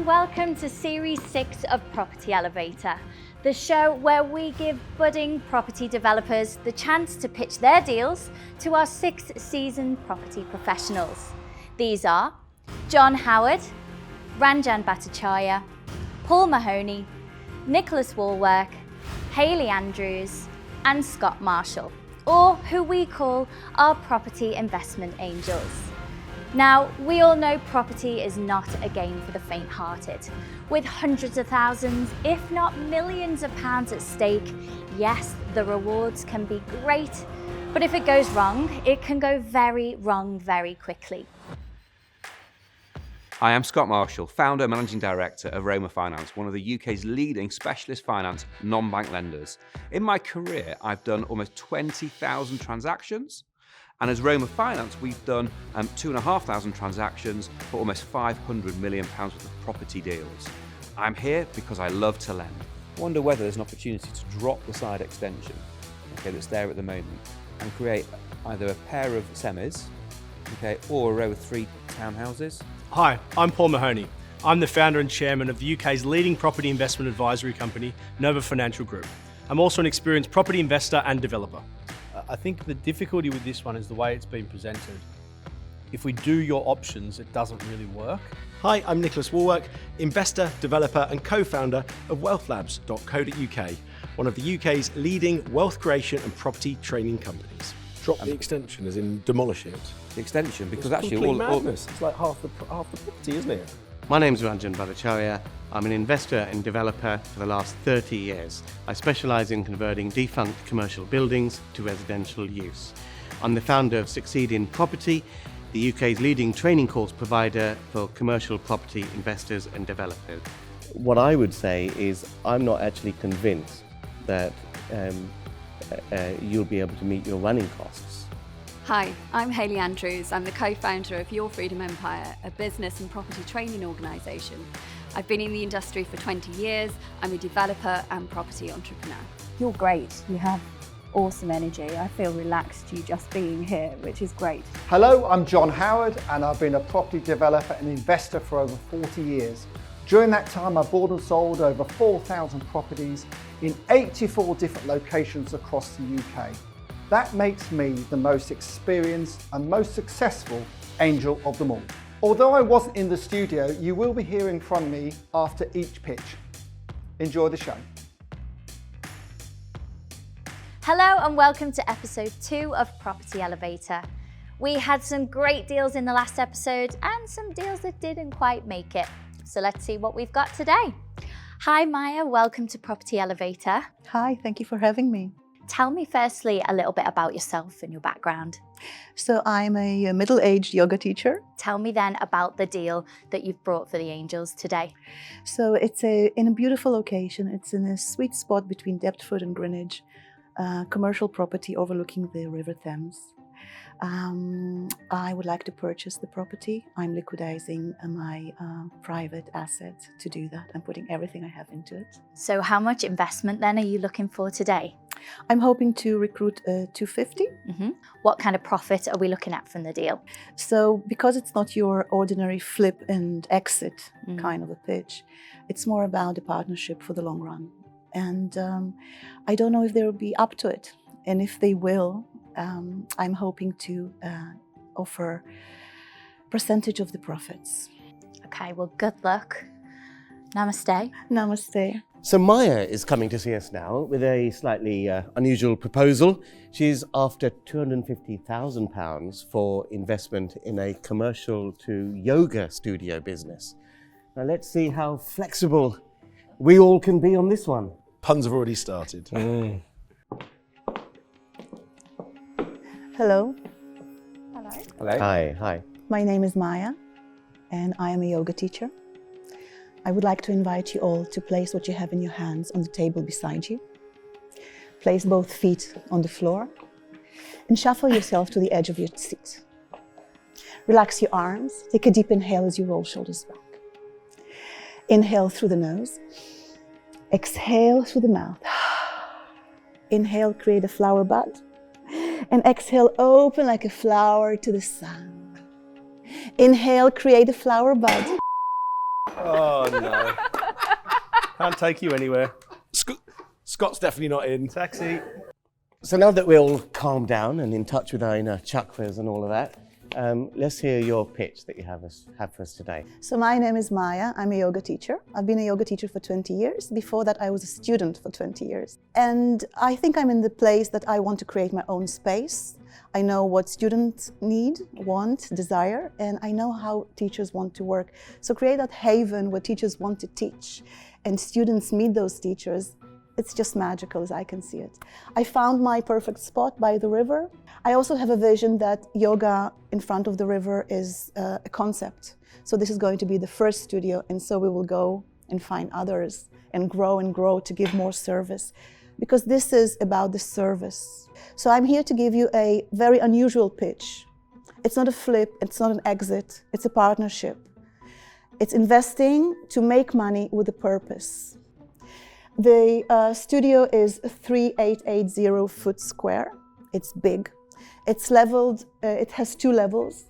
and welcome to Series 6 of Property Elevator, the show where we give budding property developers the chance to pitch their deals to our 6 seasoned property professionals. These are John Howard, Ranjan Bhattacharya, Paul Mahoney, Nicholas Wallwork, Hayley Andrews, and Scott Marshall, or who we call our property investment angels. Now, we all know property is not a game for the faint-hearted. With hundreds of thousands, if not millions of pounds at stake, yes, the rewards can be great, but if it goes wrong, it can go very wrong very quickly. I am Scott Marshall, founder and managing director of Roma Finance, one of the UK's leading specialist finance non-bank lenders. In my career, I've done almost 20,000 transactions. And as Roma Finance, we've done 2,500 transactions for almost £500 million worth of property deals. I'm here because I love to lend. I wonder whether there's an opportunity to drop the side extension, that's there at the moment, and create either a pair of semis, or a row of 3 townhouses. Hi, I'm Paul Mahoney. I'm the founder and chairman of the UK's leading property investment advisory company, Nova Financial Group. I'm also an experienced property investor and developer. I think the difficulty with this one is the way it's been presented. If we do your options, it doesn't really work. Hi, I'm Nicholas Wallwork, investor, developer and co-founder of wealthlabs.co.uk, one of the UK's leading wealth creation and property training companies. Drop the extension, as in demolish it. The extension, because It's actually complete madness. It's like half the property, isn't it? My name's Ranjan Bhattacharya. I'm an investor and developer for the last 30 years. I specialise in converting defunct commercial buildings to residential use. I'm the founder of Succeed in Property, the UK's leading training course provider for commercial property investors and developers. What I would say is I'm not actually convinced that you'll be able to meet your running costs. Hi, I'm Hayley Andrews. I'm the co-founder of Your Freedom Empire, a business and property training organisation. I've been in the industry for 20 years. I'm a developer and property entrepreneur. You're great. You have awesome energy. I feel relaxed you just being here, which is great. Hello, I'm John Howard and I've been a property developer and investor for over 40 years. During that time, I bought and sold over 4,000 properties in 84 different locations across the UK. That makes me the most experienced and most successful angel of them all. Although I wasn't in the studio, you will be hearing from me after each pitch. Enjoy the show. Hello and welcome to episode 2 of Property Elevator. We had some great deals in the last episode and some deals that didn't quite make it. So let's see what we've got today. Hi Maya, welcome to Property Elevator. Hi, thank you for having me. Tell me firstly a little bit about yourself and your background. So I'm a middle-aged yoga teacher. Tell me then about the deal that you've brought for the Angels today. So it's in a beautiful location. It's in a sweet spot between Deptford and Greenwich, commercial property overlooking the River Thames. I would like to purchase the property. I'm liquidating my private assets to do that. I'm putting everything I have into it. So how much investment then are you looking for today? I'm hoping to recruit 250. What kind of profit are we looking at from the deal? So because it's not your ordinary flip and exit kind of a pitch, it's more about a partnership for the long run. And I don't know if they'll be up to it. And if they will, I'm hoping to offer percentage of the profits. Okay, well, good luck. Namaste. Namaste. So Maya is coming to see us now with a slightly unusual proposal. She's after £250,000 for investment in a commercial to yoga studio business. Now let's see how flexible we all can be on this one. Puns have already started. Hello. Hello. Hello. Hi. My name is Maya, and I am a yoga teacher. I would like to invite you all to place what you have in your hands on the table beside you. Place both feet on the floor and shuffle yourself to the edge of your seat. Relax your arms. Take a deep inhale as you roll shoulders back. Inhale through the nose. Exhale through the mouth. Inhale, create a flower bud. And exhale, open like a flower to the sun. Inhale, create a flower bud. Oh no. Can't take you anywhere. Scott's definitely not in. Taxi. So now that we're all calmed down and in touch with our inner chakras and all of that, let's hear your pitch that you have for us today. So my name is Maya. I'm a yoga teacher. I've been a yoga teacher for 20 years. Before that, I was a student for 20 years. And I think I'm in the place that I want to create my own space. I know what students need, want, desire, and I know how teachers want to work. So create that haven where teachers want to teach and students meet those teachers. It's just magical as I can see it. I found my perfect spot by the river. I also have a vision that yoga in front of the river is a concept. So this is going to be the first studio, and so we will go and find others and grow to give more service, because this is about the service. So I'm here to give you a very unusual pitch. It's not a flip, it's not an exit, it's a partnership. It's investing to make money with a purpose. The studio is 3880 foot square. It's big. It's leveled, it has 2 levels.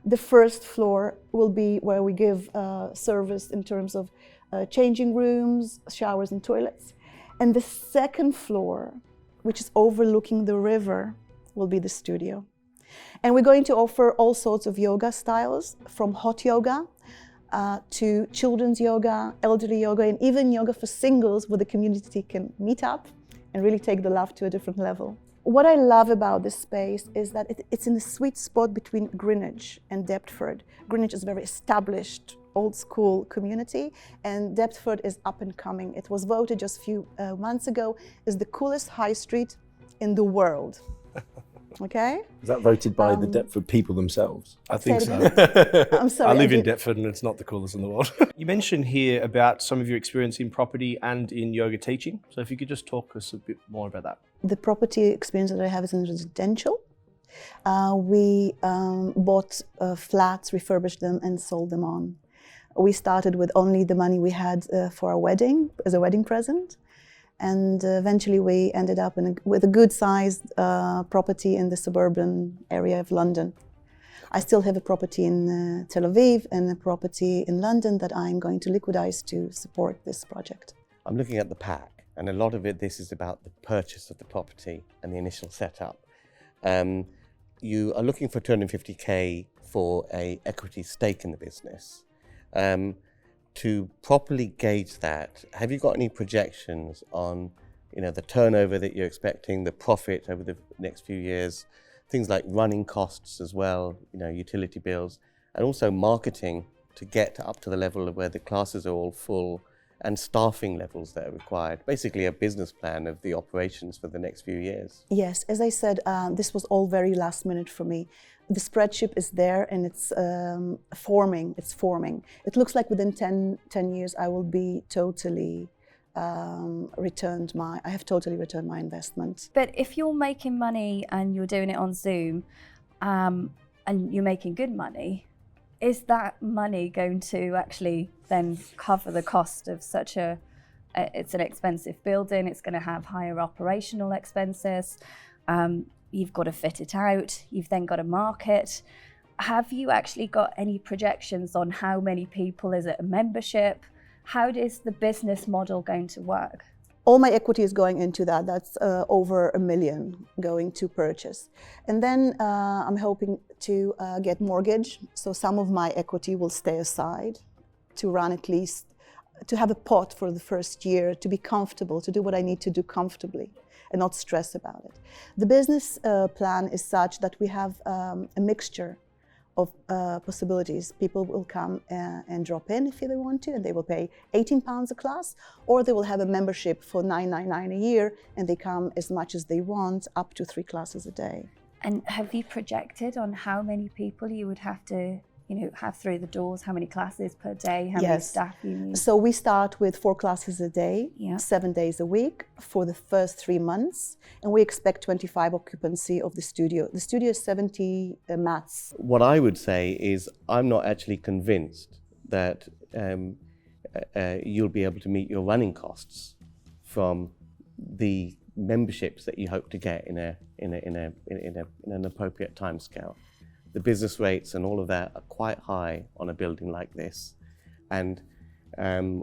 The first floor will be where we give service in terms of changing rooms, showers and toilets. And the second floor, which is overlooking the river, will be the studio. And we're going to offer all sorts of yoga styles, from hot yoga to children's yoga, elderly yoga, and even yoga for singles, where the community can meet up and really take the love to a different level. What I love about this space is that it's in the sweet spot between Greenwich and Deptford. Greenwich is a very established, old school community, and Deptford is up and coming. It was voted just a few months ago as the coolest high street in the world. Okay? Is that voted by the Deptford people themselves? I think so. I'm sorry. I live in Deptford and it's not the coolest in the world. You mentioned here about some of your experience in property and in yoga teaching. So if you could just talk us a bit more about that. The property experience that I have is in residential. We bought flats, refurbished them and sold them on. We started with only the money we had for our wedding, as a wedding present. And eventually we ended up with a good-sized property in the suburban area of London. I still have a property in Tel Aviv and a property in London that I'm going to liquidize to support this project. I'm looking at the pack, and a lot of this is about the purchase of the property and the initial setup. You are looking for 250k for an equity stake in the business. To properly gauge that, have you got any projections on, the turnover that you're expecting, the profit over the next few years, things like running costs as well, utility bills, and also marketing to get up to the level of where the classes are all full, and staffing levels that are required? Basically a business plan of the operations for the next few years. Yes, as I said, this was all very last minute for me. The spreadsheet is there and it's forming. It looks like within 10 years I will be totally I have totally returned my investment. But if you're making money and you're doing it on Zoom and you're making good money, is that money going to actually then cover the cost of it's an expensive building, it's going to have higher operational expenses, you've got to fit it out, you've then got to market. Have you actually got any projections on how many people? Is it a membership? How is the business model going to work? All my equity is going into that. That's over $1 million going to purchase. And then I'm hoping to get mortgage. So some of my equity will stay aside to run, at least to have a pot for the first year, to be comfortable, to do what I need to do comfortably and not stress about it. The business plan is such that we have a mixture of possibilities. People will come and drop in if they want to, and they will pay £18 a class, or they will have a membership for $9.99 a year, and they come as much as they want, up to 3 classes a day. And have you projected on how many people you would have to have through the doors, how many classes per day, how many staff you need? So we start with 4 classes a day, Yeah. 7 days a week for the first 3 months, and we expect 25 occupancy of the studio. The studio is 70 mats. What I would say is I'm not actually convinced that you'll be able to meet your running costs from the memberships that you hope to get in an appropriate timescale. The business rates and all of that are quite high on a building like this. And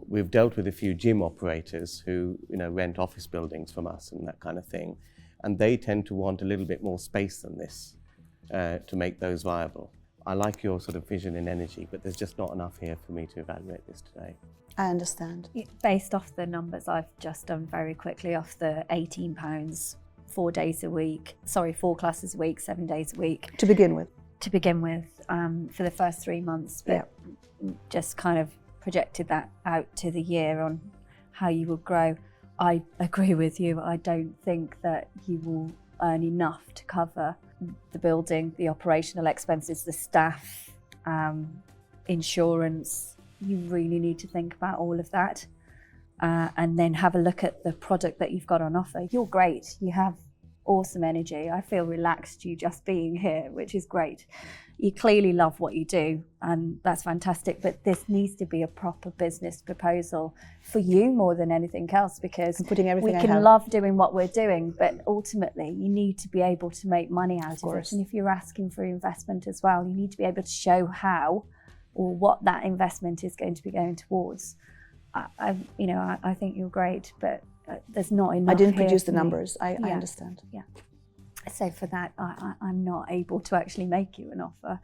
We've dealt with a few gym operators who, rent office buildings from us and that kind of thing, and they tend to want a little bit more space than this to make those viable. I like your sort of vision and energy, but there's just not enough here for me to evaluate this today. I understand. Based off the numbers I've just done very quickly, off the £18, 4 days a week, 4 classes a week, 7 days a week. To begin with. For the first 3 months, but just kind of projected that out to the year on how you will grow. I agree with you. I don't think that you will earn enough to cover the building, the operational expenses, the staff, insurance. You really need to think about all of that and then have a look at the product that you've got on offer. You're great. You have awesome energy. I feel relaxed you just being here, which is great. You clearly love what you do, and that's fantastic, but this needs to be a proper business proposal for you more than anything else, because we can love doing what we're doing, but ultimately you need to be able to make money out of it. And if you're asking for investment as well, you need to be able to show how or what that investment is going to be going towards. I think you're great, but there's not enough. I didn't produce the numbers. I understand. Yeah. So for that, I'm not able to actually make you an offer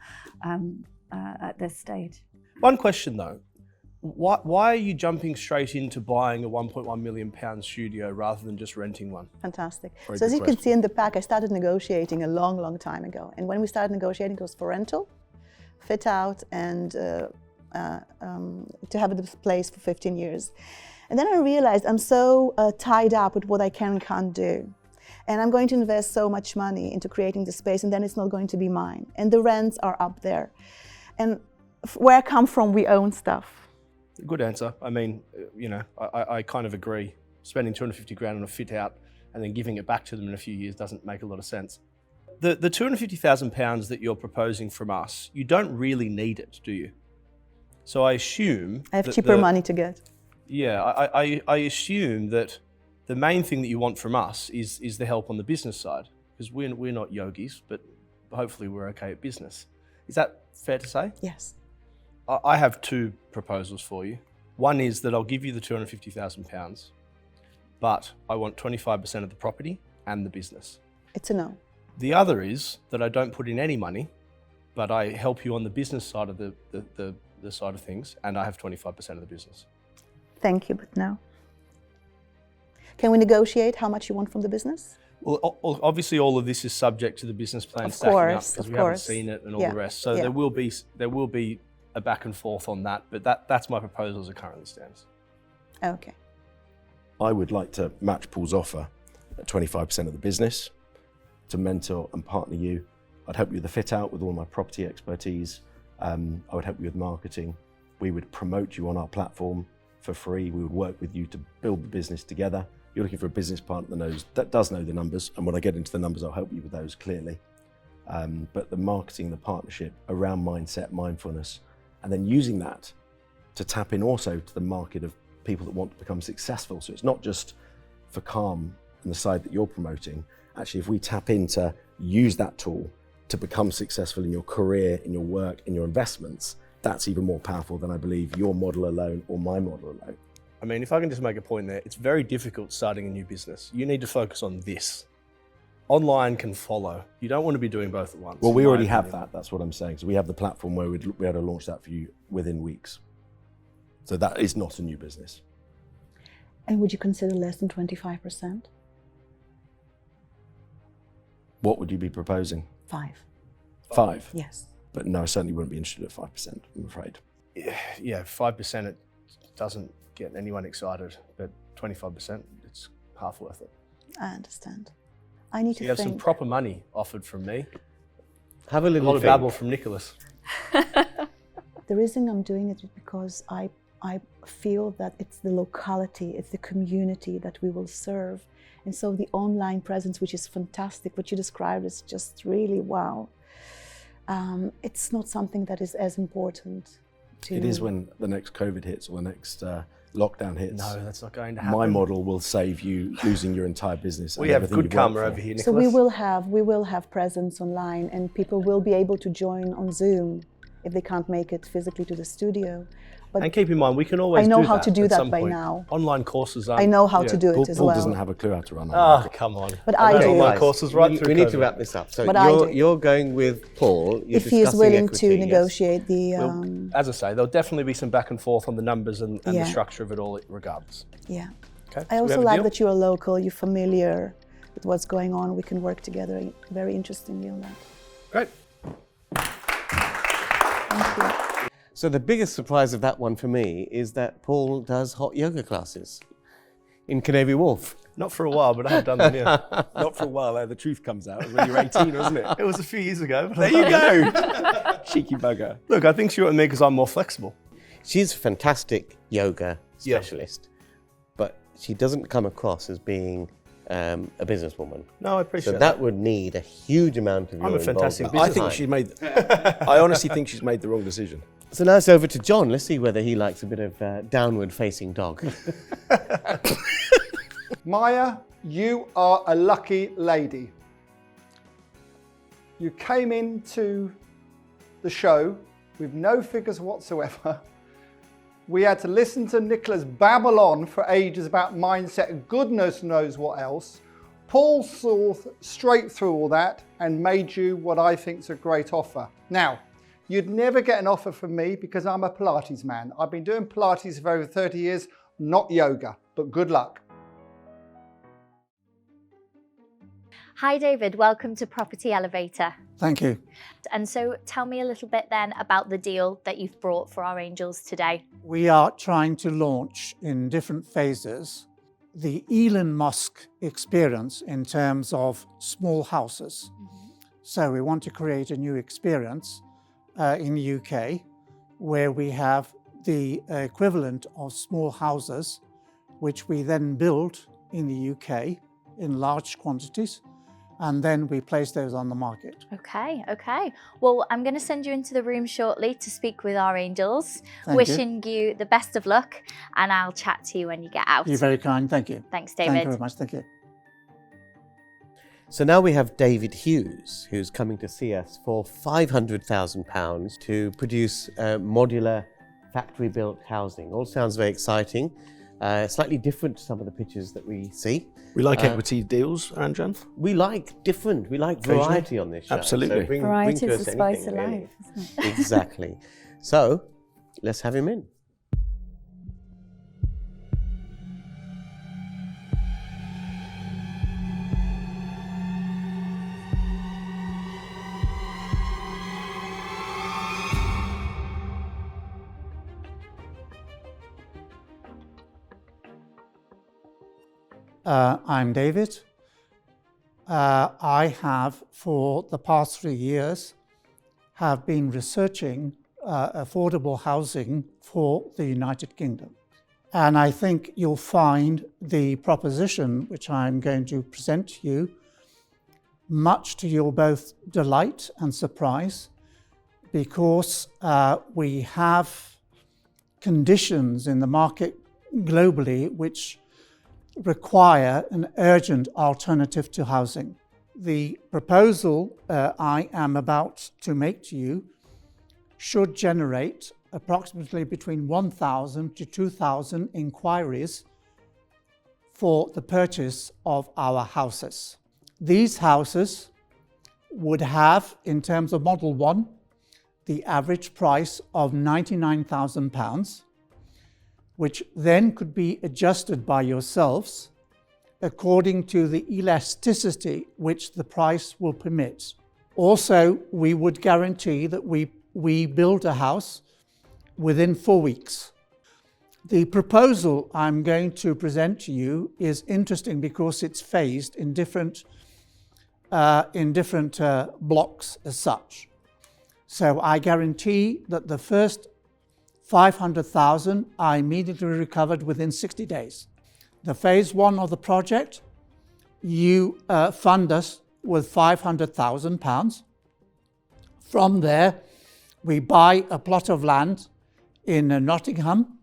at this stage. One question though, why are you jumping straight into buying a £1.1 million studio rather than just renting one? Fantastic. So as you can see in the pack, I started negotiating a long, long time ago. And when we started negotiating, it was for rental, fit out, and to have this place for 15 years. And then I realized I'm so tied up with what I can and can't do. And I'm going to invest so much money into creating the space, and then it's not going to be mine. And the rents are up there. And where I come from, we own stuff. Good answer. I mean, I kind of agree. Spending 250 grand on a fit out and then giving it back to them in a few years doesn't make a lot of sense. The £250,000 that you're proposing from us, you don't really need it, do you? So I assume I have cheaper money to get. Yeah, I assume that the main thing that you want from us is the help on the business side, because we're not yogis, but hopefully we're okay at business. Is that fair to say? Yes. I have 2 proposals for you. One is that I'll give you the £250,000, but I want 25% of the property and the business. It's a no. The other is that I don't put in any money, but I help you on the business side of the side of things, and I have 25% of the business. Thank you, but no. Can we negotiate how much you want from the business? Well, obviously all of this is subject to the business plan stacking up, because we haven't seen it and all the rest. So there will be a back and forth on that, but that's my proposal as it currently stands. Okay. I would like to match Paul's offer at 25% of the business to mentor and partner you. I'd help you with the fit out with all my property expertise. I would help you with marketing. We would promote you on our platform for free. We would work with you to build the business together. You're looking for a business partner that does know the numbers, and when I get into the numbers, I'll help you with those clearly. But the marketing, the partnership around mindset, mindfulness, and then using that to tap in also to the market of people that want to become successful. So it's not just for Calm and the side that you're promoting. Actually, if we tap in to use that tool to become successful in your career, in your work, in your investments, that's even more powerful than I believe your model alone or my model alone. I mean, if I can just make a point there, it's very difficult starting a new business. You need to focus on this. Online can follow. You don't want to be doing both at once. Well, we already have that. That's what I'm saying. So we have the platform where we'd be able to launch that for you within weeks. So that is not a new business. And would you consider less than 25%? What would you be proposing? 5. 5? Yes. But no, I certainly wouldn't be interested at 5%, I'm afraid. Yeah, 5% it doesn't get anyone excited, but 25%, it's half worth it. I understand. I need to You have think. some proper money offered from me. Have a little lot of think. babble from Nicholas. The reason I'm doing it is because I feel that it's the locality, it's the community that we will serve. And so the online presence, which is fantastic, what you described is just really wow. It's not something that is as important to... It is when the next COVID hits or the next lockdown hits. No, that's not going to happen. My model will save you losing your entire business. We have good karma over here, Nicholas. So we will have presence online, and people will be able to join on Zoom if they can't make it physically to the studio. But and keep in mind, we can always I know do how that to do at that some by point. now. Online courses are. I know how to do it as Paul well. doesn't have a clue how to run that. Oh, come on. But I do. Online courses right we through need to COVID. wrap this up. So But I do. you're going with Paul. You're If he is discussing willing equity, to yes? negotiate the, Well, as I say, there'll definitely be some back and forth on the numbers and the Yeah. structure of it all regardless. yeah. Okay, I so we also have a like deal? that you're local, you're familiar with what's going on. We can work together very interestingly on that. Great. Thank you. So the biggest surprise of that one for me is that Paul does hot yoga classes in Canary Wharf. Not for a while, but I have done them, yeah. Not for a while, the truth comes out. It was when you were 18, wasn't it? It was a few years ago. There you go. Cheeky bugger. Look, I think she went with me because I'm more flexible. She's a fantastic yoga specialist, but she doesn't come across as being a businesswoman. No, I appreciate So that would need a huge amount of your I'm a fantastic involvement. I honestly think she's made the wrong decision. So now it's over to John. Let's see whether he likes a bit of downward-facing dog. Maya, you are a lucky lady. You came into the show with no figures whatsoever. We had to listen to Nicholas babble on for ages about mindset and goodness knows what else. Paul saw straight through all that and made you what I think is a great offer. Now, you'd never get an offer from me because I'm a Pilates man. I've been doing Pilates for over 30 years, not yoga, but good luck. Hi David, welcome to Property Elevator. Thank you. And so tell me a little bit then about the deal that you've brought for our angels today. We are trying to launch in different phases the Elon Musk experience in terms of small houses. So we want to create a new experience in the UK where we have the equivalent of small houses, which we then build in the UK in large quantities, and then we place those on the market. Okay. Well, I'm going to send you into the room shortly to speak with our angels. Thank Wishing you the best of luck, and I'll chat to you when you get out. You're very kind, thank you. Thanks, David. Thank you very much, thank you. So now we have David Hughes, who's coming to see us for £500,000 to produce modular factory-built housing. All sounds very exciting. Slightly different to some of the pictures that we see. We like equity deals, Ranjan. We like different. We like variety on this show. Absolutely. So bring Variety to is us the spice anything, of really. life, isn't it? Exactly. So let's have him in. I'm David. I have, for the past 3 years, have been researching affordable housing for the United Kingdom. And I think you'll find the proposition which I'm going to present to you much to your both delight and surprise, because we have conditions in the market globally which require an urgent alternative to housing. The proposal I am about to make to you should generate approximately between 1,000 to 2,000 inquiries for the purchase of our houses. These houses would have, in terms of Model 1, the average price of £99,000, which then could be adjusted by yourselves according to the elasticity which the price will permit. Also, we would guarantee that we build a house within 4 weeks. The proposal I'm going to present to you is interesting because it's phased in different blocks as such. So I guarantee that the first 500,000 are immediately recovered within 60 days. The phase 1 of the project, you fund us with £500,000. From there, we buy a plot of land in Nottingham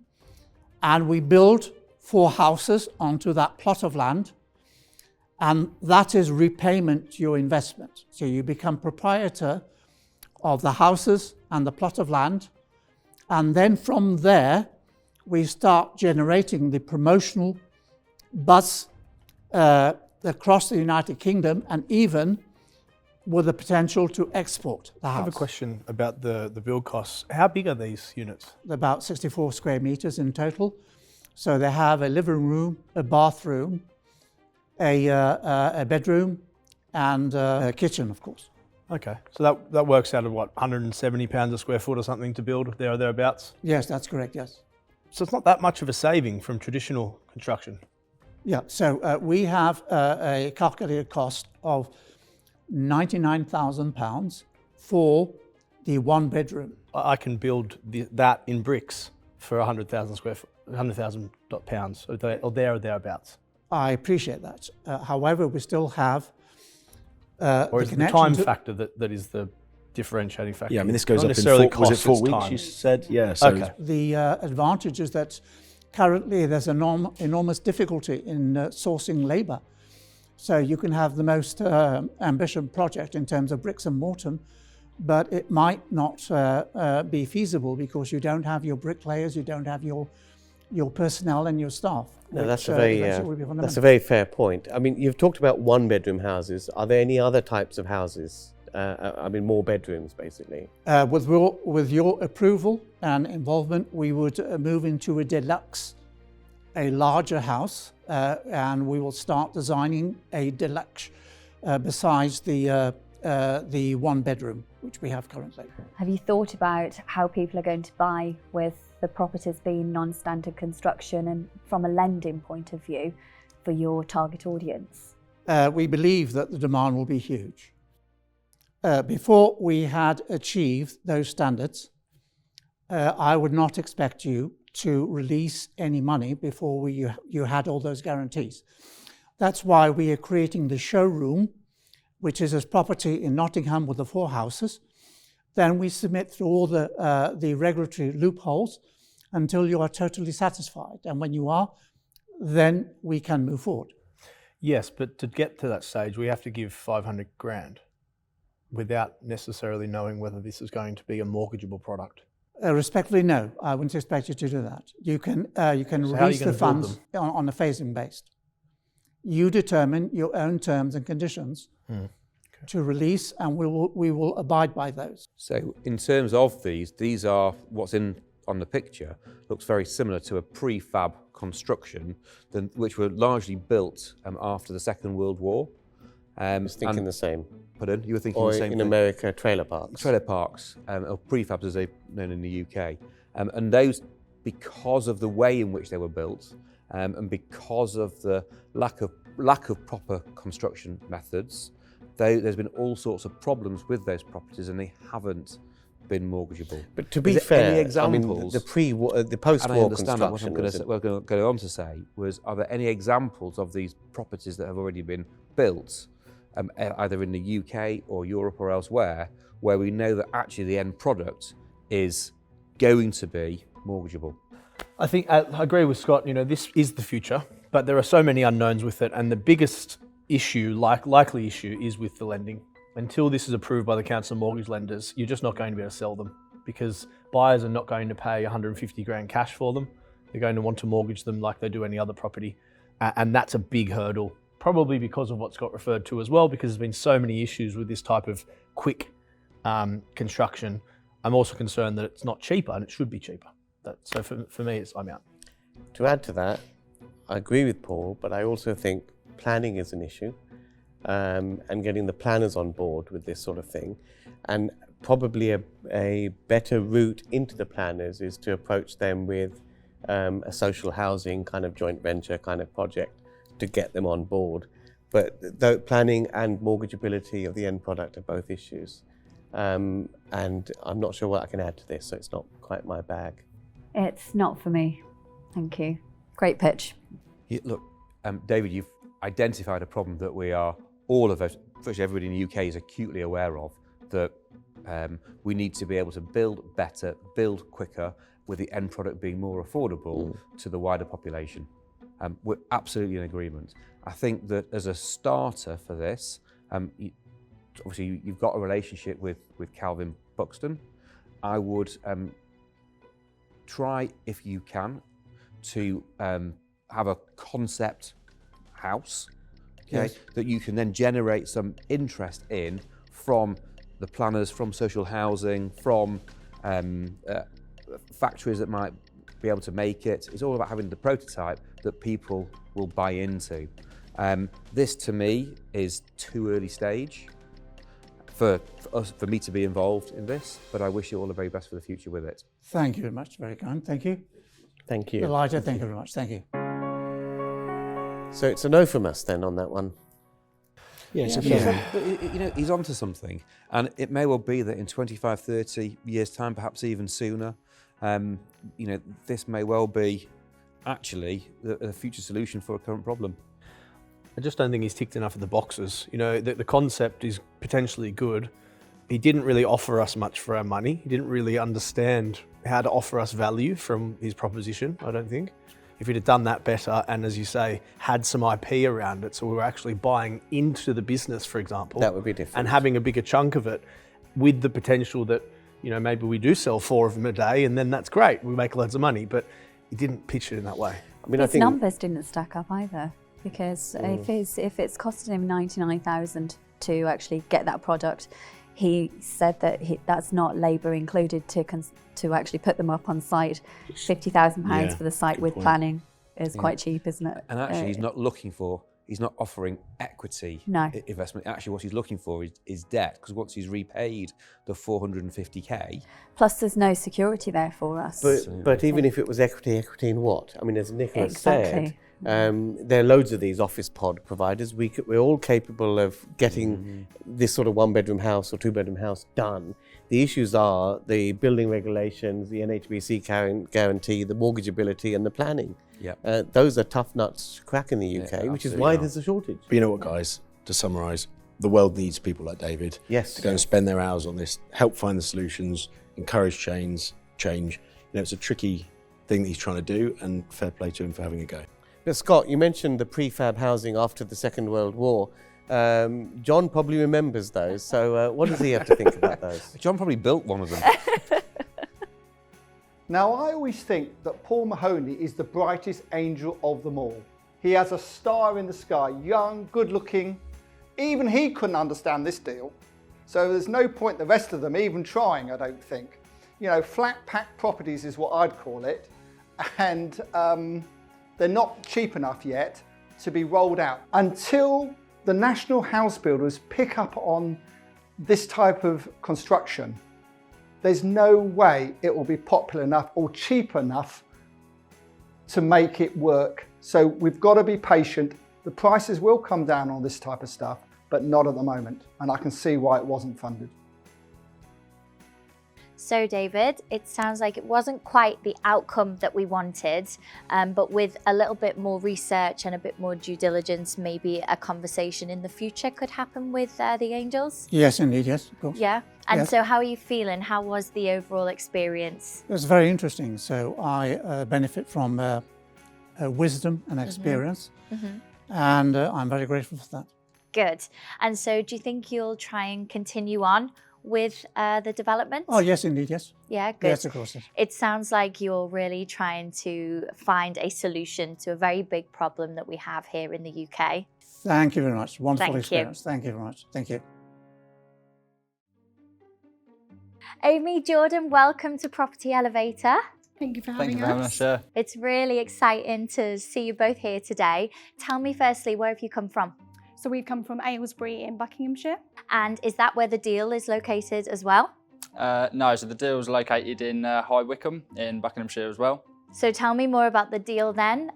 and we build 4 houses onto that plot of land, and that is repayment to your investment. So you become proprietor of the houses and the plot of land, And then from there, we start generating the promotional buzz across the United Kingdom, and even with the potential to export the house. I have a question about the build costs. How big are these units? About 64 square meters in total. So they have a living room, a bathroom, a bedroom, and a kitchen, of course. Okay, so that works out at what, £170 a square foot or something to build there or thereabouts? Yes, that's correct, yes. So it's not that much of a saving from traditional construction. Yeah, so we have a calculated cost of £99,000 for the one bedroom. I can build that in bricks for £100,000 or there or thereabouts. I appreciate that. However, we still have or is the time factor that is the differentiating factor? Yeah, I mean, this goes not up in necessarily was it 4 weeks, time. you said? Yeah. So okay. The advantage is that currently there's enormous difficulty in sourcing labour. So you can have the most ambitious project in terms of bricks and mortar, but it might not be feasible because you don't have your bricklayers, you don't have your personnel and your staff. No, which, that's a very fair point. I mean, you've talked about one-bedroom houses. Are there any other types of houses? I mean, more bedrooms, basically. With your approval and involvement, we would move into a deluxe, a larger house, and we will start designing a deluxe besides the one bedroom, which we have currently. Have you thought about how people are going to buy with the properties being non-standard construction and from a lending point of view for your target audience? We believe that the demand will be huge. Before we had achieved those standards, I would not expect you to release any money before you had all those guarantees. That's why we are creating the showroom, which is a property in Nottingham with the 4 houses. Then we submit through all the regulatory loopholes until you are totally satisfied. And when you are, then we can move forward. Yes, but to get to that stage, we have to give 500 grand without necessarily knowing whether this is going to be a mortgageable product. Respectfully, no. I wouldn't expect you to do that. You can So release the funds on a phasing based. You determine your own terms and conditions to release, and we will abide by those. So in terms of these are what's on the picture looks very similar to a prefab construction which were largely built after the Second World War. I was thinking the same. Pardon? You were thinking or the same in thing? America, trailer parks. Trailer parks, or prefabs as they're known in the UK. And those, because of the way in which they were built, and because of the lack of proper construction methods, there's been all sorts of problems with those properties, and they haven't been mortgageable. But to be fair, I mean, the post-war construction. What I'm going to go on to say was, are there any examples of these properties that have already been built, either in the UK or Europe or elsewhere, where we know that actually the end product is going to be mortgageable? I think I agree with Scott. You know, this is the future, but there are so many unknowns with it, and the biggest issue, likely issue, is with the lending. Until this is approved by the Council of Mortgage Lenders, you're just not going to be able to sell them because buyers are not going to pay 150 grand cash for them. They're going to want to mortgage them like they do any other property, and that's a big hurdle. Probably because of what Scott referred to as well, because there's been so many issues with this type of quick construction. I'm also concerned that it's not cheaper, and it should be cheaper. So for me, I'm out. To add to that, I agree with Paul, but I also think planning is an issue, and getting the planners on board with this sort of thing. And probably a better route into the planners is to approach them with a social housing kind of joint venture kind of project to get them on board. But the planning and mortgageability of the end product are both issues. And I'm not sure what I can add to this, so it's not quite my bag. It's not for me. Thank you. Great pitch. Look, David, you've identified a problem that we are, all of us, virtually everybody in the UK is acutely aware of, that we need to be able to build better, build quicker, with the end product being more affordable to the wider population. We're absolutely in agreement. I think that as a starter for this, obviously you've got a relationship with Calvin Buxton. I would try, if you can, to have a concept house, okay, Yes. that you can then generate some interest in from the planners, from social housing, from factories that might be able to make it. It's all about having the prototype that people will buy into. This to me is too early stage for me to be involved in this, but I wish you all the very best for the future with it. Thank you very much. Very kind. Thank you. Thank you. Delighted. Thank you very much. Thank you. So it's a no from us then on that one. Yes, But you know, he's onto something, and it may well be that in 25, 30 years' time, perhaps even sooner, you know, this may well be actually the future solution for a current problem. I just don't think he's ticked enough of the boxes. You know, the concept is potentially good. He didn't really offer us much for our money. He didn't really understand how to offer us value from his proposition, I don't think. If he'd have done that better and, as you say, had some IP around it, so we were actually buying into the business, for example. That would be different. And having a bigger chunk of it with the potential that, you know, maybe we do sell 4 of them a day and then that's great, we make loads of money, but he didn't pitch it in that way. I mean, His numbers didn't stack up either, because if it's costing him 99,000 to actually get that product, he said that that's not labour included to actually put them up on site. £50,000 for the site with planning is quite cheap, isn't it? And actually, he's not offering equity investment. Actually, what he's looking for is debt, because once he's repaid the 450k. Plus, there's no security there for us. But even if it was equity in what? I mean, as Nicholas said, there are loads of these office pod providers. We're all capable of getting this sort of 1-bedroom house or 2-bedroom house done. The issues are the building regulations, the NHBC guarantee, the mortgageability and the planning. Those are tough nuts to crack in the UK, which is why there's a shortage. But you know what, guys, to summarise, the world needs people like David to go and spend their hours on this, help find the solutions, encourage change. You know, it's a tricky thing that he's trying to do, and fair play to him for having a go. But Scott, you mentioned the prefab housing after the Second World War. John probably remembers those, so what does he have to think about those? John probably built one of them. Now, I always think that Paul Mahoney is the brightest angel of them all. He has a star in the sky, young, good looking. Even he couldn't understand this deal. So there's no point the rest of them even trying, I don't think. You know, flat pack properties is what I'd call it. And they're not cheap enough yet to be rolled out. Until the national house builders pick up on this type of construction, there's no way it will be popular enough or cheap enough to make it work. So we've got to be patient. The prices will come down on this type of stuff, but not at the moment. And I can see why it wasn't funded. So David, it sounds like it wasn't quite the outcome that we wanted, but with a little bit more research and a bit more due diligence, maybe a conversation in the future could happen with the Angels? Yes, indeed, yes, of course. Yeah, and yes. So how are you feeling? How was the overall experience? It was very interesting. So I benefit from wisdom and experience, and I'm very grateful for that. Good. And so do you think you'll try and continue on with the development? Oh, yes, indeed, yes. Yeah, good. Yes, of course. Yes. It sounds like you're really trying to find a solution to a very big problem that we have here in the UK. Thank you very much. Wonderful Thank experience. you. Thank you very much. Thank you. Aimee, Jordan, welcome to Property Elevator. Thank you for having us. It's really exciting to see you both here today. Tell me firstly, where have you come from? So we've come from Aylesbury in Buckinghamshire. And is that where the deal is located as well? No, so the deal is located in High Wycombe in Buckinghamshire as well. So tell me more about the deal then.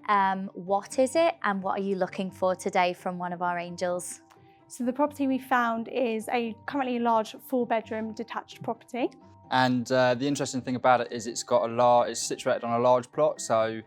What is it and what are you looking for today from one of our Angels? So the property we found is currently a large 4-bedroom detached property. And the interesting thing about it is it's situated on a large plot. So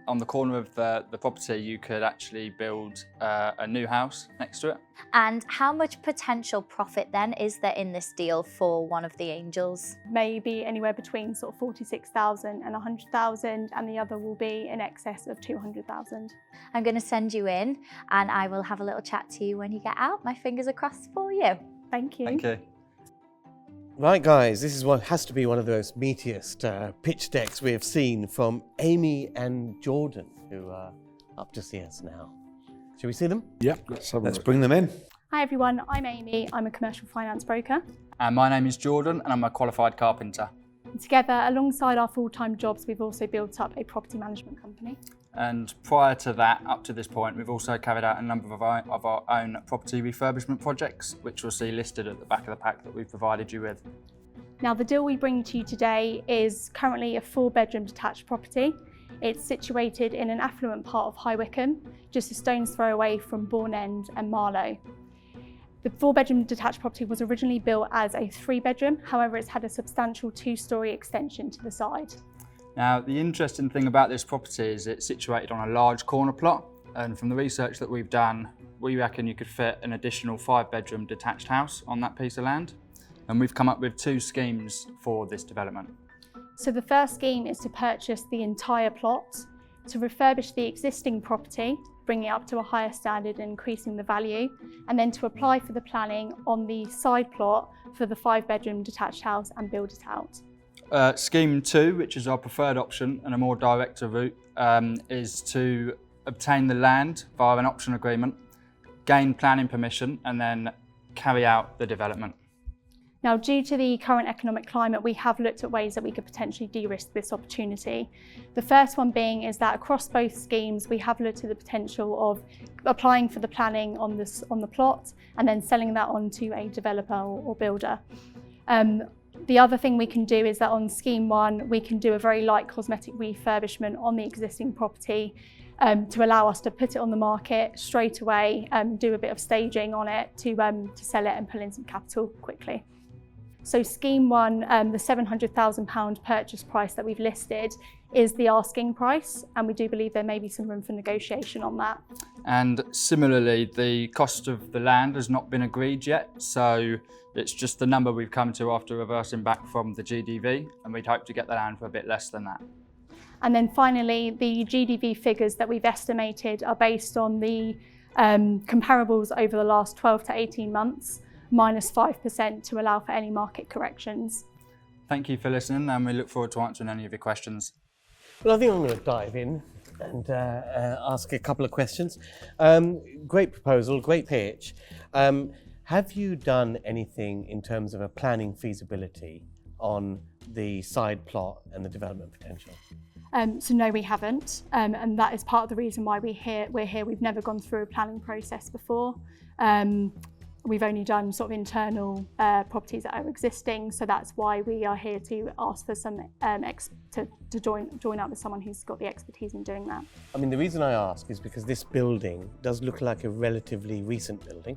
on the corner of the property, you could actually build a new house next to it. And how much potential profit then is there in this deal for one of the Angels? Maybe anywhere between sort of 46,000 and 100,000, and the other will be in excess of 200,000. I'm going to send you in and I will have a little chat to you when you get out. My fingers are crossed for you. Thank you. Thank you. Right, guys, this is what has to be one of the most meatiest pitch decks we have seen from Aimee and Jordan, who are up to see us now. Shall we see them? Yeah, let's bring them in. Hi everyone, I'm Aimee. I'm a commercial finance broker. And my name is Jordan and I'm a qualified carpenter. And together, alongside our full-time jobs, we've also built up a property management company. And prior to that, up to this point, we've also carried out a number of our own property refurbishment projects, which you'll see listed at the back of the pack that we've provided you with. Now, the deal we bring to you today is currently a 4-bedroom detached property. It's situated in an affluent part of High Wycombe, just a stone's throw away from Bourne End and Marlow. The 4-bedroom detached property was originally built as a 3-bedroom, however, it's had a substantial 2-storey extension to the side. Now, the interesting thing about this property is it's situated on a large corner plot, and from the research that we've done, we reckon you could fit an additional 5-bedroom detached house on that piece of land. And we've come up with 2 schemes for this development. So the first scheme is to purchase the entire plot, to refurbish the existing property, bringing it up to a higher standard and increasing the value, and then to apply for the planning on the side plot for the 5-bedroom detached house and build it out. Scheme 2, which is our preferred option and a more direct route, is to obtain the land via an option agreement, gain planning permission, and then carry out the development. Now, due to the current economic climate, we have looked at ways that we could potentially de-risk this opportunity. The first one being is that across both schemes, we have looked at the potential of applying for the planning on the plot and then selling that on to a developer or builder. The other thing we can do is that on scheme 1, we can do a very light cosmetic refurbishment on the existing property to allow us to put it on the market straight away, do a bit of staging on it to sell it and pull in some capital quickly. So scheme 1, the £700,000 purchase price that we've listed is the asking price, and we do believe there may be some room for negotiation on that. And similarly, the cost of the land has not been agreed yet, so it's just the number we've come to after reversing back from the GDV, and we'd hope to get the land for a bit less than that. And then finally, the GDV figures that we've estimated are based on the comparables over the last 12 to 18 months, minus 5% to allow for any market corrections. Thank you for listening, and we look forward to answering any of your questions. Well, I think I'm going to dive in and ask a couple of questions. Great proposal, great pitch. Have you done anything in terms of a planning feasibility on the side plot and the development potential? So no, we haven't, and that is part of the reason why we're here. We've never gone through a planning process before. We've only done sort of internal properties that are existing, so that's why we are here to ask for some to join up with someone who's got the expertise in doing that. I mean, the reason I ask is because this building does look like a relatively recent building.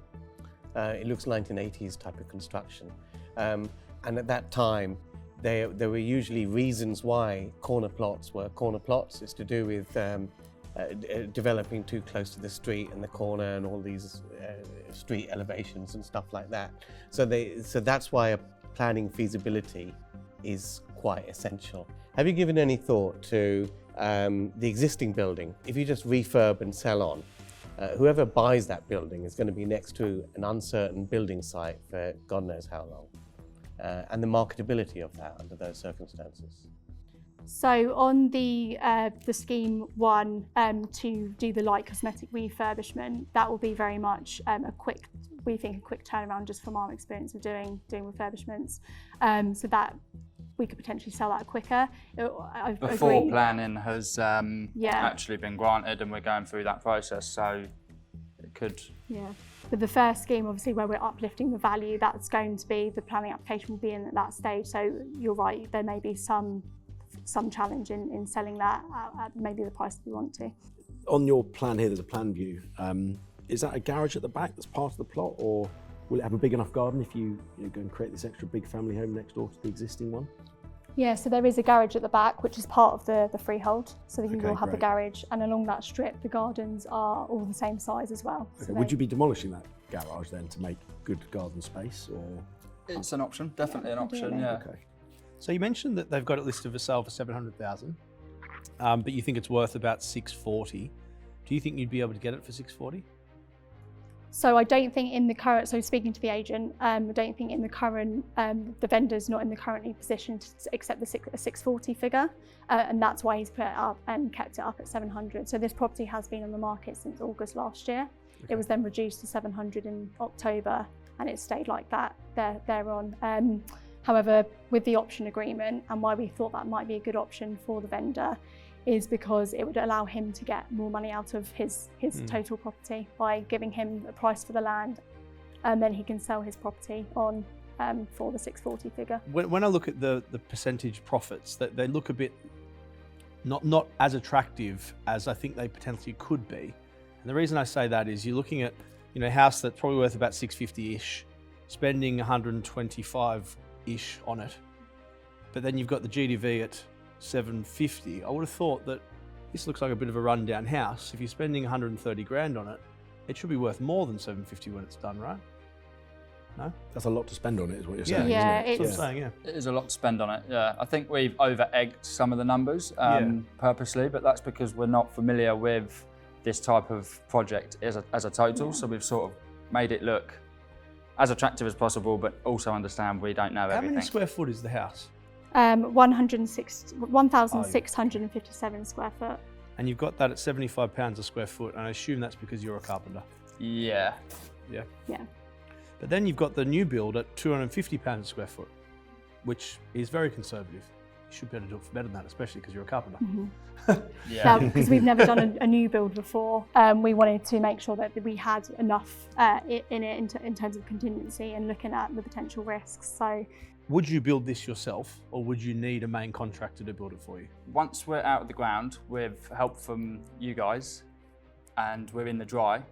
It looks 1980s type of construction, and at that time there were usually reasons why corner plots were corner plots. It's to do with developing too close to the street and the corner and all these street elevations and stuff like that. So that's why a planning feasibility is quite essential. Have you given any thought to the existing building? If you just refurb and sell on, whoever buys that building is going to be next to an uncertain building site for God knows how long, and the marketability of that under those circumstances. So on the scheme 1, to do the light cosmetic refurbishment, that will be very much a quick turnaround just from our experience of doing refurbishments. So that we could potentially sell that quicker. Before planning has actually been granted, and we're going through that process, so it could. Yeah. But the first scheme, obviously, where we're uplifting the value, that's going to be, the planning application will be in at that stage. So you're right, there may be some challenge in selling that at maybe the price that we want to. On your plan here, there's a plan view. Is that a garage at the back that's part of the plot, or will it have a big enough garden if you go and create this extra big family home next door to the existing one? Yeah, so there is a garage at the back, which is part of the freehold. So that you will have the garage, and along that strip, the gardens are all the same size as well. Okay. So would you be demolishing that garage then to make good garden space, or? It's an option, definitely an option, yeah. Okay. So you mentioned that they've got it listed for sale for 700,000, but you think it's worth about 640. Do you think you'd be able to get it for 640? So I don't think in the current, so speaking to the agent, I don't think in the current, the vendor's not in the currently position to accept the 640 figure, and that's why he's put it up and kept it up at 700. So this property has been on the market since August last year. Okay. It was then reduced to 700 in October, and it stayed like that thereon. However, with the option agreement, and why we thought that might be a good option for the vendor, is because it would allow him to get more money out of his total property by giving him a price for the land, and then he can sell his property on for the 640 figure. When I look at the percentage profits, they look a bit not as attractive as I think they potentially could be. And the reason I say that is you're looking at a house that's probably worth about 650-ish, spending 125-ish on it, but then you've got the GDV at 750. I would have thought that this looks like a bit of a rundown house. If you're spending 130 grand on it, it should be worth more than 750 when it's done, right? No? That's a lot to spend on it, is what you're saying. Yeah, isn't it? it's, saying, yeah. It is a lot to spend on it, yeah. I think we've over-egged some of the numbers purposely, but that's because we're not familiar with this type of project as a total, so we've sort of made it look as attractive as possible, but also understand we don't know everything. How many square foot is the house? 1,657 square foot. And you've got that at £75 a square foot, and I assume that's because you're a carpenter. Yeah. Yeah. Yeah. But then you've got the new build at £250 a square foot, which is very conservative. You should be able to do it for better than that, especially because you're a carpenter. Mm-hmm. Yeah. Because we've never done a new build before, we wanted to make sure that we had enough in it in terms of contingency and looking at the potential risks. So, would you build this yourself, or would you need a main contractor to build it for you? Once we're out of the ground with help from you guys and we're in the dry,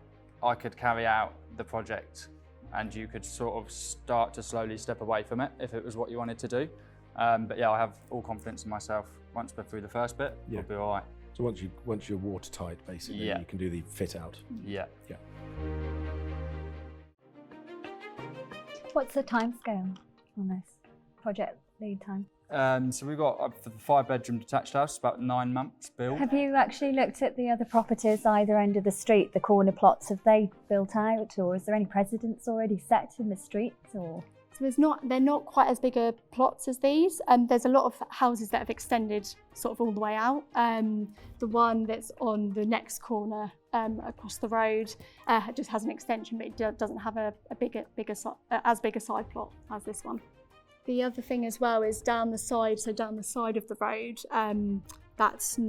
I could carry out the project and you could sort of start to slowly step away from it if it was what you wanted to do. But yeah, I have all confidence in myself. Once we're through the first bit, we'll be all right. So once you're watertight, basically, you can do the fit out. Yeah. Yeah. What's the timescale on this project lead time? So we've got for the 5-bedroom detached house, about 9 months build. Have you actually looked at the other properties either end of the street, the corner plots? Have they built out, or is there any precedents already set in the streets? Or so they're not quite as big a plots as these. There's a lot of houses that have extended sort of all the way out. The one that's on the next corner across the road just has an extension, but it doesn't have as big a side plot as this one. The other thing as well is down the side of the road,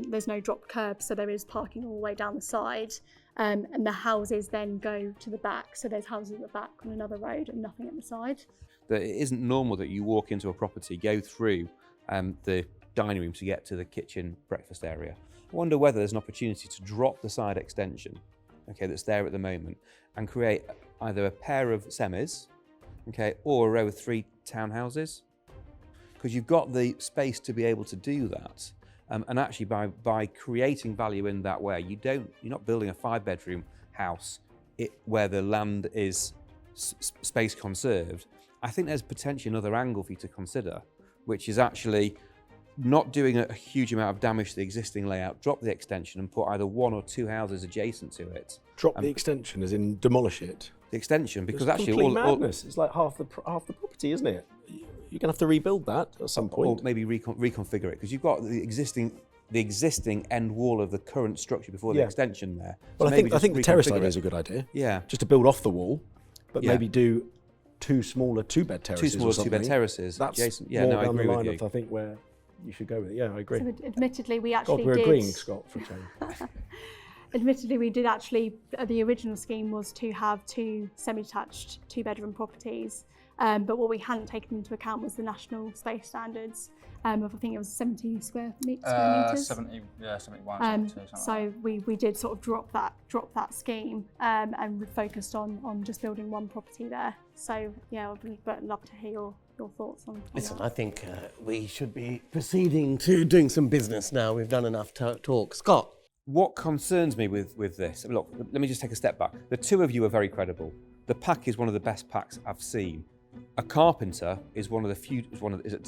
there's no drop curb, so there is parking all the way down the side, and the houses then go to the back, so there's houses at the back on another road and nothing at the side. That it isn't normal that you walk into a property, go through the dining room to get to the kitchen breakfast area. I wonder whether there's an opportunity to drop the side extension, okay, that's there at the moment, and create either a pair of semis, okay, or a row of 3 townhouses, because you've got the space to be able to do that. And actually, by creating value in that way, you're not building a 5-bedroom house where the land is space conserved. I think there's potentially another angle for you to consider, which is actually not doing a huge amount of damage to the existing layout. Drop the extension and put either 1 or 2 houses adjacent to it. Drop the extension, as in demolish it. The extension, because it's actually madness. It's like half the property, isn't it? You're gonna have to rebuild that at some point, or maybe reconfigure it, because you've got the existing end wall of the current structure before the extension there. Well, so I think the terrace idea is a good idea. Yeah, just to build off the wall, but maybe do 2 smaller 2-bed terraces. 2 smaller 2-bed terraces. That's adjacent. more down the line of, I think, where you should go with it. Yeah, I agree. So admittedly, we actually we're did. Agreeing, Scott, for a change. Admittedly, we did actually, the original scheme was to have 2 semi-detached 2-bedroom properties, but what we hadn't taken into account was the national space standards of, I think it was 70 square metres. 70, yeah, 71, 72, so we did sort of drop that scheme and focused on just building 1 property there. So yeah, I'd love to hear your thoughts on Listen, that. I think we should be proceeding to doing some business now. We've done enough talk. Scott? What concerns me with this, look, let me just take a step back. The 2 of you are very credible. The pack is one of the best packs I've seen. A carpenter is one of the few,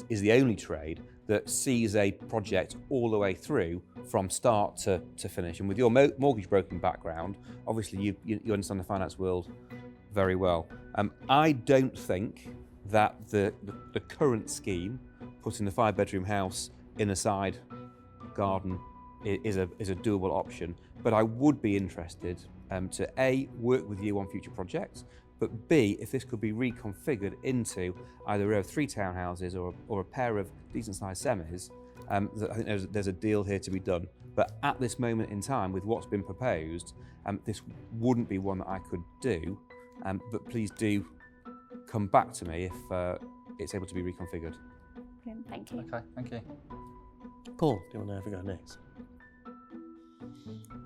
is the only trade that sees a project all the way through from start to finish. And with your mortgage broking background, obviously you understand the finance world very well. I don't think that the current scheme, putting the 5-bedroom house in a side garden, is a doable option. But I would be interested to A, work with you on future projects, but B, if this could be reconfigured into either a row of 3 townhouses or a pair of decent-sized semis, I think there's a deal here to be done. But at this moment in time, with what's been proposed, this wouldn't be one that I could do. But please do come back to me if it's able to be reconfigured. Thank you. Okay, thank you. Paul, do you want to have a go next?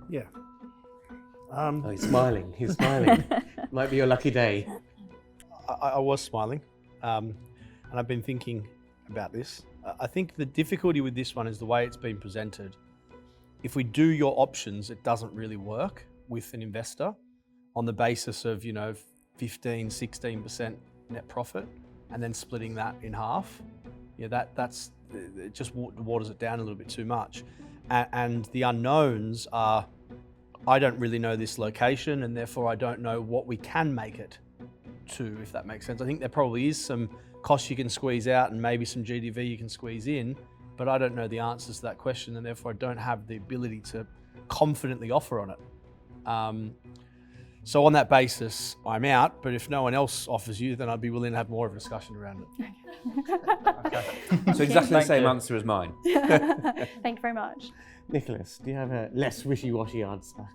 Yeah. Oh, he's smiling. He's smiling. Might be your lucky day. I was smiling, and I've been thinking about this. I think the difficulty with this one is the way it's been presented. If we do your options, it doesn't really work with an investor on the basis of 15, 16% net profit, and then splitting that in half. That's it just waters it down a little bit too much, and the unknowns are. I don't really know this location, and therefore I don't know what we can make it to, if that makes sense. I think there probably is some costs you can squeeze out and maybe some GDV you can squeeze in, but I don't know the answers to that question, and therefore I don't have the ability to confidently offer on it. So on that basis, I'm out, but if no one else offers you, then I'd be willing to have more of a discussion around it. Okay. So exactly the same answer as mine. Thank you very much. Nicholas, do you have a less wishy-washy answer?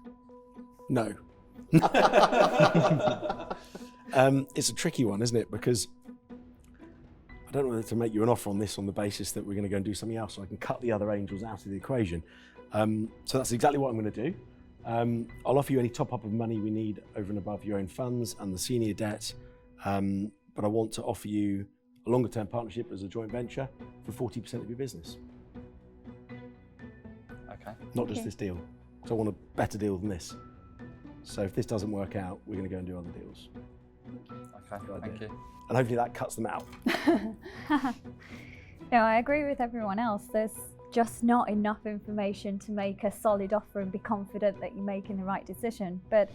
No. It's a tricky one, isn't it? Because I don't know whether to make you an offer on this on the basis that we're going to go and do something else so I can cut the other angels out of the equation. So that's exactly what I'm going to do. I'll offer you any top-up of money we need over and above your own funds and the senior debt, but I want to offer you a longer-term partnership as a joint venture for 40% of your business. Okay. Not just this deal. So I want a better deal than this. So if this doesn't work out, we're going to go and do other deals. Okay, thank you. And hopefully that cuts them out. No, I agree with everyone else. There's just not enough information to make a solid offer and be confident that you're making the right decision. But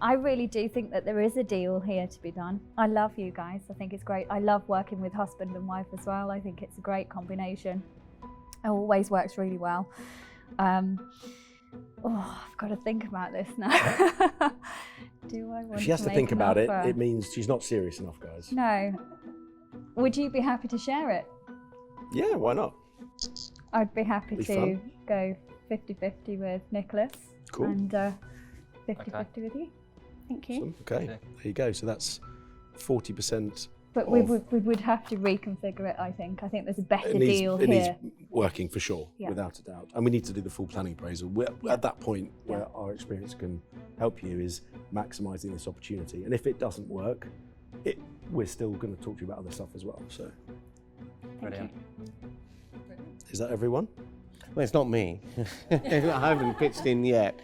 I really do think that there is a deal here to be done. I love you guys. I think it's great. I love working with husband and wife as well. I think it's a great combination. It always works really well. I've got to think about this now. Do I want If she has to make think an about offer? it means she's not serious enough, guys. No. Would you be happy to share it? Yeah, why not? I'd be happy Be to fun. go 50-50 with Nicholas. Cool. And 50-50 with you. Thank you. Awesome. Okay, there you go. So that's 40%. But we would have to reconfigure it, I think. I think there's a better It needs, deal it here. needs working for sure, Yeah. without a doubt. And we need to do the full planning appraisal. We're at that point where our experience can help you is maximising this opportunity. And if it doesn't work, we're still going to talk to you about other stuff as well. So, Brilliant. is that everyone? Well, it's not me. I haven't pitched in yet.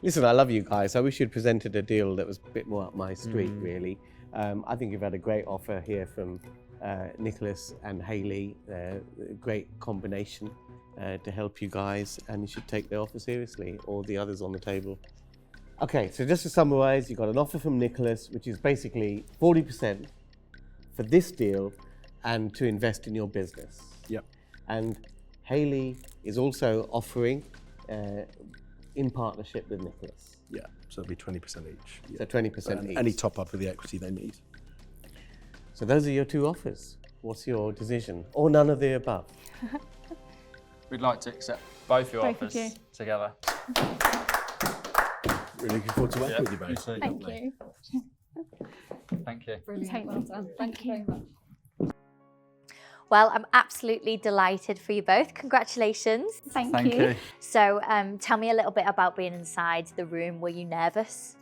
Listen, I love you guys. I wish you'd presented a deal that was a bit more up my street, really. I think you've had a great offer here from Nicholas and Hayley. A great combination to help you guys, and you should take the offer seriously, or the others on the table. Okay, so just to summarise, you got an offer from Nicholas, which is basically 40% for this deal and to invest in your business. Yep. And Hayley is also offering in partnership with Nicholas. Yeah, so it'll be 20% each. Yeah. So 20% each. Any top up of the equity they need. So those are your two offers. What's your decision? Or none of the above? We'd like to accept both your Both of offers you. together. Really looking forward to working with you you both. too. Thank you. Thank you. Brilliant, well done. Thank you very much. Well, I'm absolutely delighted for you both. Congratulations. Thank you. So tell me a little bit about being inside the room. Were you nervous?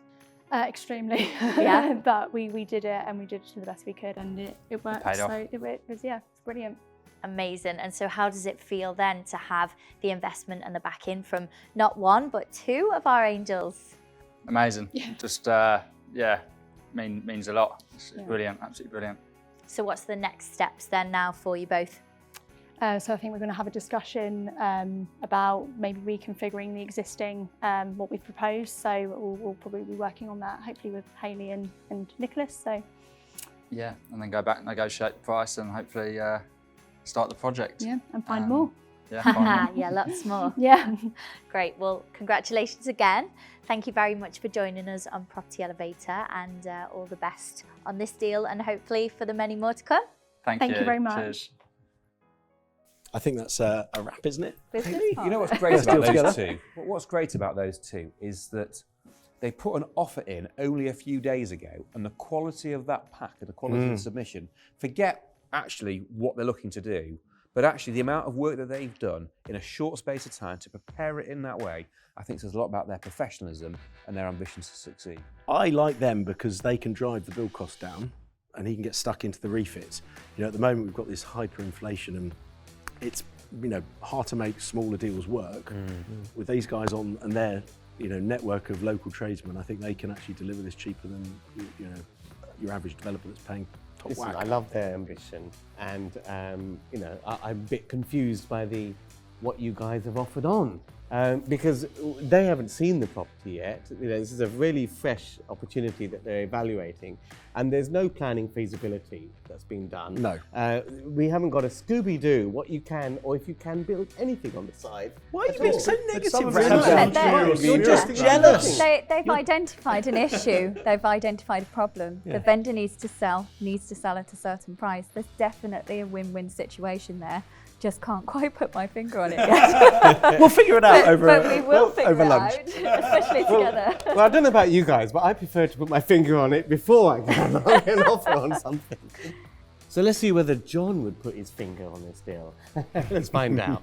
Extremely. Yeah. But we did it, and we did it to the best we could, and it worked. Paid off. So it was, it's brilliant. Amazing. And so how does it feel then to have the investment and the back-in from not one, but two of our angels? Amazing. Yeah. Just, means a lot. It's brilliant, absolutely brilliant. So what's the next steps then now for you both? So I think we're going to have a discussion about maybe reconfiguring the existing, what we've proposed. So we'll probably be working on that, hopefully with Hayley and Nicholas. So yeah, and then go back, negotiate price, and hopefully start the project. Yeah, and find more. Yeah, find more. Yeah, lots more. Yeah. Great. Well, congratulations again. Thank you very much for joining us on Property Elevator, and all the best on this deal, and hopefully for the many more to come. Thank you very much. Cheers. I think that's a wrap, isn't it? You know what's great about those two? What's great about those two is that they put an offer in only a few days ago, and the quality of that pack and the quality of the submission, forget actually what they're looking to do, but actually the amount of work that they've done in a short space of time to prepare it in that way, I think says a lot about their professionalism and their ambitions to succeed. I like them because they can drive the build cost down and he can get stuck into the refits. You know, at the moment we've got this hyperinflation and it's, you know, hard to make smaller deals work. With these guys on and their, you know, network of local tradesmen, I think they can actually deliver this cheaper than, you know, your average developer that's paying top Listen, whack. I love their ambition, and you know, I'm a bit confused by what you guys have offered on. Because they haven't seen the property yet. You know, this is a really fresh opportunity that they're evaluating, and there's no planning feasibility that's been done. No. We haven't got a Scooby-Doo, what you can, or if you can build anything on the side. Why are you being so negative? You're just jealous. They've identified an issue. They've identified a problem. The vendor needs to sell at a certain price. There's definitely a win-win situation there. Just can't quite put my finger on it yet. We'll figure it out but we will figure over it lunch. out, especially together. Well, I don't know about you guys, but I prefer to put my finger on it before I get an offer on something. So let's see whether John would put his finger on this deal. Let's find out.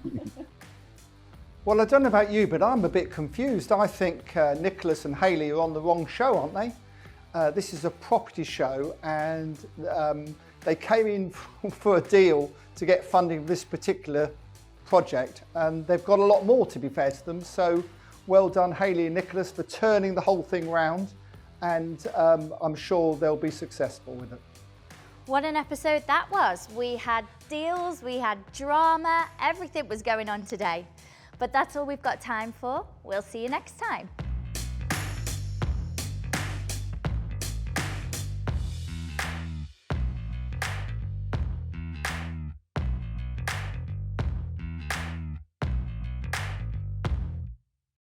Well, I don't know about you, but I'm a bit confused. I think Nicholas and Hayley are on the wrong show, aren't they? This is a property show, and they came in for a deal to get funding for this particular project, and they've got a lot more, to be fair to them. So well done, Hayley and Nicholas, for turning the whole thing round, and I'm sure they'll be successful with it. What an episode that was. We had deals, we had drama, everything was going on today. But that's all we've got time for. We'll see you next time.